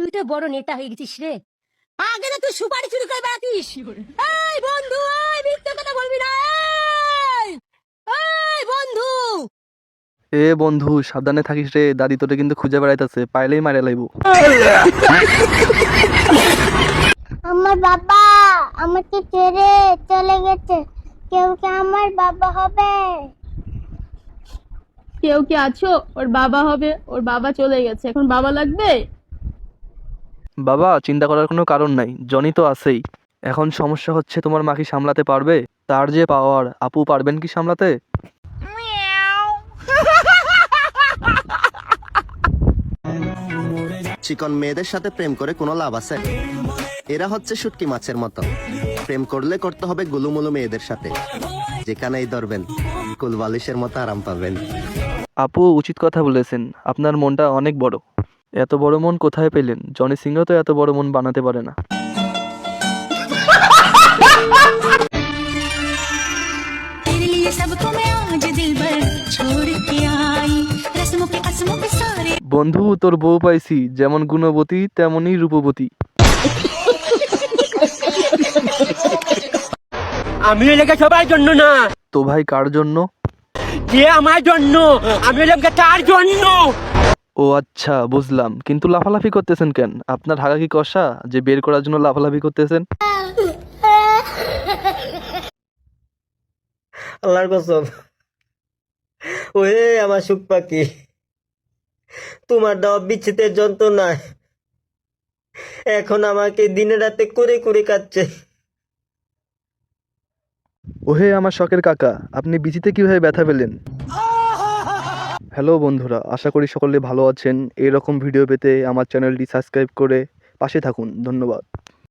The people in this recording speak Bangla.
তুই তো বড় নেতা হয়ে গেছিস রে। আগে তো তুই সুপারি চুরি করে বেড়াতিস। এই বন্ধু, এই মিথ্যে কথা বলবি না। এই এই বন্ধু, এ বন্ধু সাবধানে থাকিস রে, দাদি তোরে কিন্তু খুঁজে বেড়াইতেছে, পাইলেই মারে লাইবো। আমার বাবা আমাকে ছেড়ে চলে গেছে, কেউ কি আমার বাবা হবে? কেউ কি আছো ওর বাবা হবে? ওর বাবা চলে গেছে, এখন বাবা লাগবে? বাবা চিন্তা করার কোনো কারণ নাই, জনি তো আছেই। এখন সমস্যা হচ্ছে তোমার মা কি সামলাতে পারবে? তার যে পাওয়ার, আপু পারবেন কি সামলাতে? চিকন মেয়েদের সাথে প্রেম করে কোনো লাভ আছে? এরা হচ্ছে শুটকি মাছের মতো, প্রেম করলে করতে হবে গুলুমুলু মেয়েদের সাথে, যেখানেই ধরবেন কুলবালিশের মতো আরাম পাবেন। আপু উচিত কথা বলেছেন, আপনার মনটা অনেক বড়। এত বড় মন কোথায় পেলেন? জনি সিংহ তো এত বড় মন বানাতে পারে না। तेरे लिए सबको मैं आज दिलबर छोड़ के आई, रस्मों के कसमों के सारे বন্ধু তোর বউ পাইছি, যেমন গুণবতী তেমনই রূপবতী। আমি এলাকা সবার জন্য না, তো ভাই কার জন্য? যে আমার জন্য, আমি এলাকা তার জন্য। ও আচ্ছা বুঝলাম, কিন্তু লাফালাফি করতেছেন কেন? আপনার হাগা কি কষা যে বের করার জন্য লাফালাফি করতেছেন? আল্লাহর কসম, ওরে আমার সুখ পাখি, তোমার দেওয়া বিচ্ছেদের যন্ত্রণায় এখন আমাকে দিনে রাতে করে করে কাটছে। ওহে আমার শখের কাকা, আপনি বিচিতে কিভাবে ব্যথা পেলেন? হ্যালো বন্ধুরা, আশা করি সকলে ভালো আছেন। এরকম ভিডিও পেতে আমার চ্যানেলটি সাবস্ক্রাইব করে পাশে থাকুন। ধন্যবাদ।